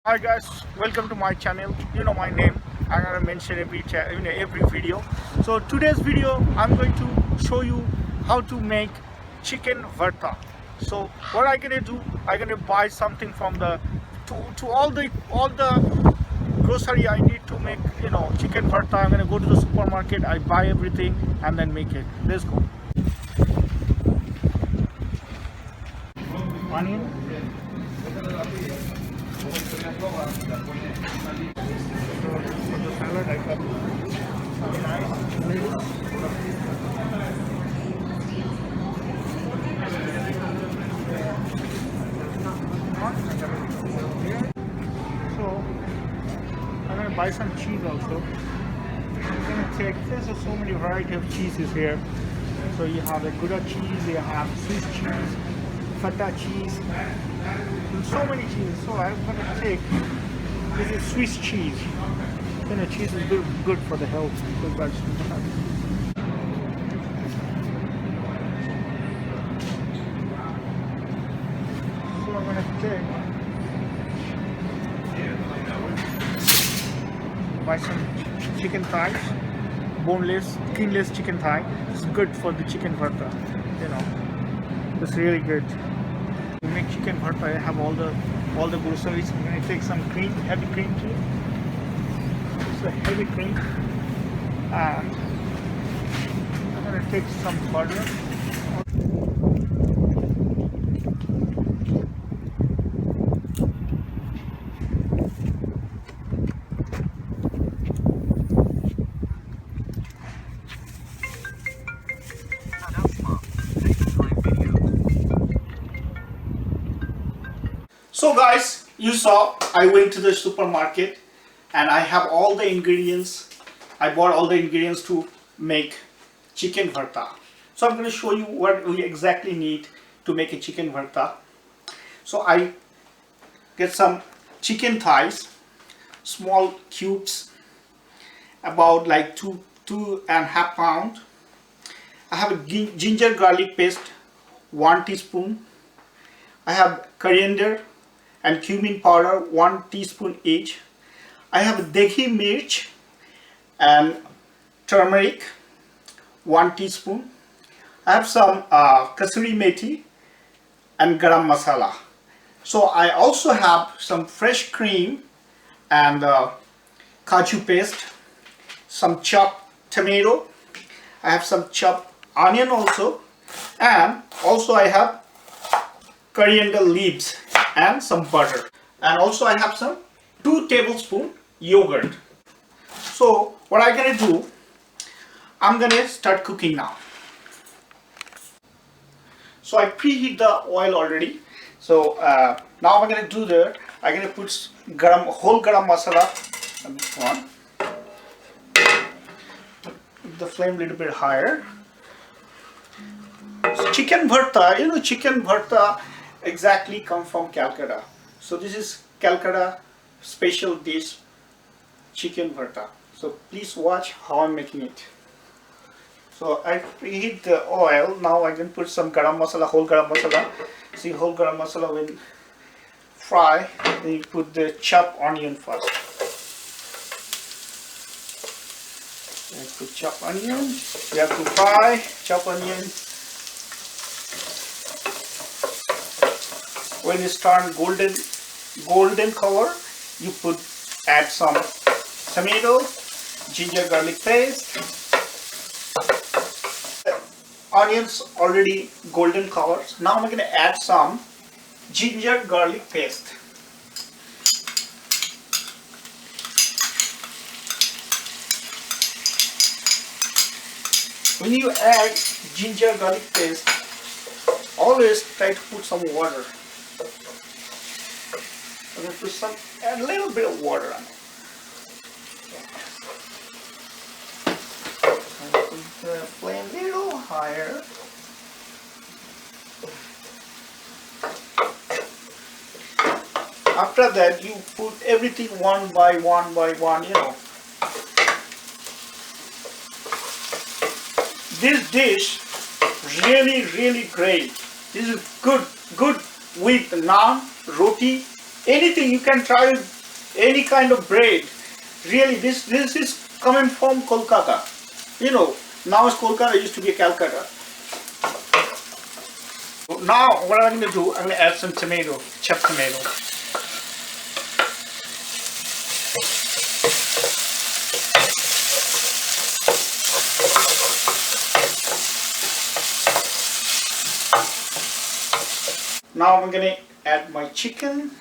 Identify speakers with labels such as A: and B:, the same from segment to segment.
A: Hi guys, welcome to my channel. You know my name. I'm gonna mention every video. So today's video, I'm going to show you how to make chicken Bharta. So what I'm gonna do, I'm gonna buy something from the to all the grocery I need to make chicken Bharta. I'm gonna go to the supermarket. I buy everything and then make it. Let's go. Onion. For the salad, I got some So I'm gonna buy some cheese also. I'm gonna take. There's so many variety of cheeses here. So you have a Gouda cheese, you have Swiss cheese, feta cheese, and so many cheeses. So I'm gonna take. This is Swiss cheese. Cheese is good for the health. So I'm gonna take. Buy some chicken thighs, boneless, skinless chicken thigh. It's good for the chicken Bharta. It's really good. To make chicken Bharta, I have all the groceries. I'm gonna take some cream, heavy cream too. It's a heavy cream, and I'm gonna take some butter. So guys, you saw I went to the supermarket and I have all the ingredients. I bought all the ingredients to make chicken Bharta. So I'm going to show you what we exactly need to make a chicken Bharta. So I get some chicken thighs, small cubes, about like two and a half pound. I have a ginger garlic paste, 1 teaspoon. I have coriander and cumin powder, 1 teaspoon each. I have degi mirch and turmeric, 1 teaspoon. I have some kasuri methi and garam masala. So I also have some fresh cream and kaju paste, some chopped tomato. I have some chopped onion also, and also I have coriander leaves and some butter, and also I have some 2 tablespoons yogurt. So what I'm gonna do, I'm gonna start cooking now. So I preheat the oil already. So now I'm gonna do that. I'm gonna put whole garam masala on this one. Put the flame a little bit higher. So chicken Bharta, chicken Bharta exactly come from Calcutta. So this is Calcutta special dish, chicken Bharta. So please watch how I'm making it. So I preheat the oil. Now I can put some garam masala, whole garam masala. See, whole garam masala will fry. Then you put the chopped onion first. Then put chopped onion. You have to fry chopped onion. When it turns golden color, you add some tomato, ginger garlic paste. Onions already golden colors. Now I'm going to add some ginger garlic paste. When you add ginger garlic paste, always try to put some water. I'm going to add a little bit of water on it. Put the flame a little higher. After that, you put everything one by one. This dish really great. This is good with naan, roti, anything you can try with any kind of bread. Really, this is coming from Kolkata. You know, now it's Kolkata, used to be Calcutta. So now what I'm going to do, I'm going to add some tomato, chopped tomato. Now I'm going to add my chicken.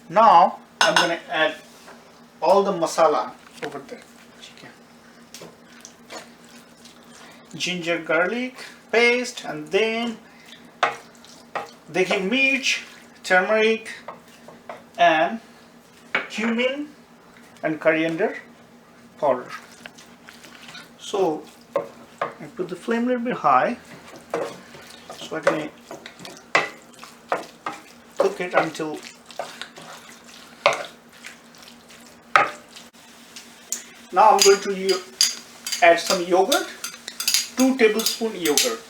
A: Now I'm going to add all the masala over the chicken. Ginger garlic paste, and then dekhi mirch, turmeric, and cumin and coriander powder. So I put the flame a little bit high, so I can cook it until now I'm going to add some yogurt, 2 tablespoons yogurt.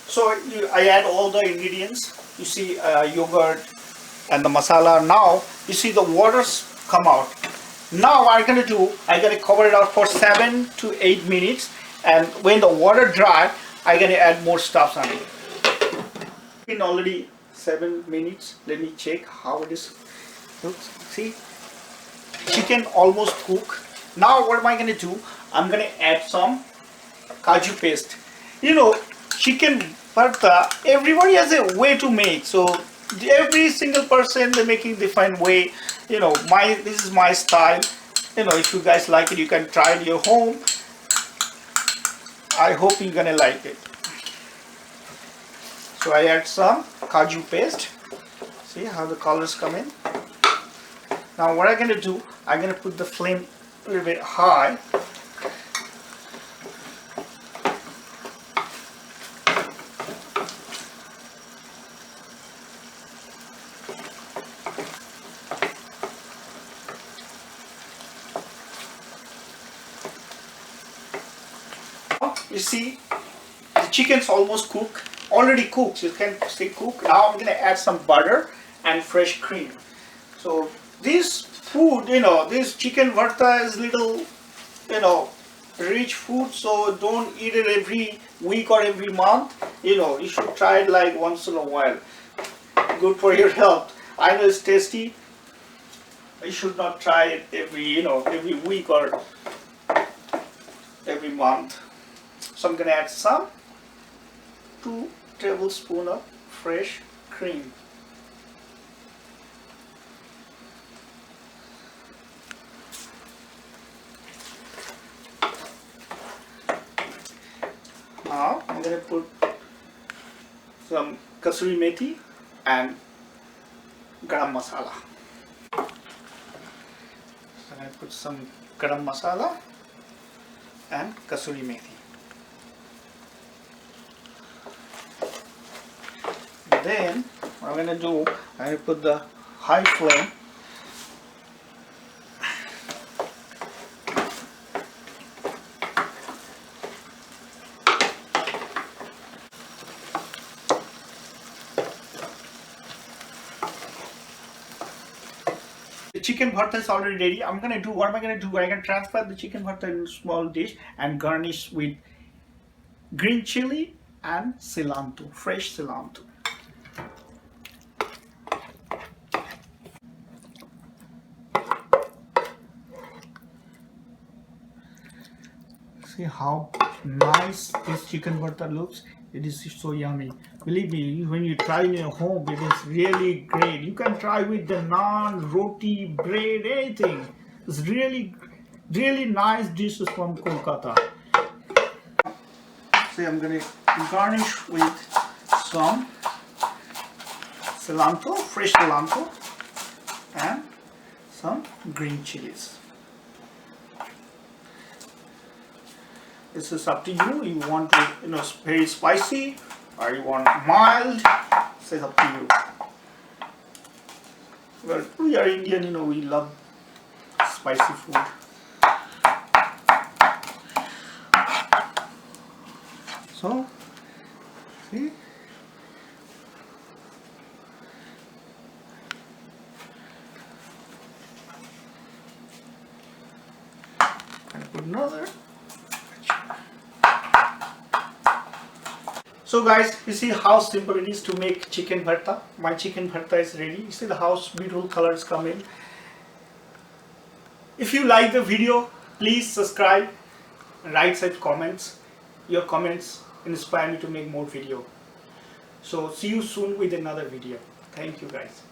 A: So I add all the ingredients. You see yogurt and the masala. Now you see the waters come out. Now what I'm going to do, I'm going to cover it out for 7 to 8 minutes, and when the water dry, I'm going to add more stuffs on it. In already 7 minutes, let me check how it is. Oops, see, chicken almost cooked. Now what am I going to do? I'm going to add some kaju paste. You know, chicken bharta, everybody has a way to make. So every single person, they're making different way. You know, this is my style. You know, if you guys like it, you can try it at your home. I hope you're gonna like it. So I add some kaju paste. See how the colors come in. Now what I'm gonna do, I'm gonna put the flame a little bit high. You see, the chicken's almost cooked, already cooked. You can stay cooked. Now I'm gonna add some butter and fresh cream. So this food, you know, this chicken bharta is little, you know, rich food. So don't eat it every week or every month. You know, you should try it like once in a while. Good for your health. I know it's tasty. You should not try it every week or every month. So I'm going to add some 2 tablespoons of fresh cream. Now I'm going to put some kasuri methi and garam masala. So I'm going to put some garam masala and kasuri methi. Then what I'm going to do, I'm going to put the high flame. The chicken bharta is already ready. I'm going to do, what am I going to do? I can transfer the chicken bharta in a small dish and garnish with green chili and cilantro, fresh cilantro. See how nice this chicken bharta looks. It is so yummy. Believe me, when you try in your home, it is really great. You can try with the naan, roti, bread, anything. It's really nice dishes from Kolkata. See, I'm going to garnish with some cilantro, fresh cilantro, and some green chilies. This is up to you. You want to, very spicy, or you want mild. This is up to you. Well, we are Indian, we love spicy food. So, see? And put another. So guys, you see how simple it is to make chicken bharta. My chicken bharta is ready. You see how beautiful colors come in. If you like the video, please subscribe and write such comments. Your comments inspire me to make more video. So see you soon with another video. Thank you guys.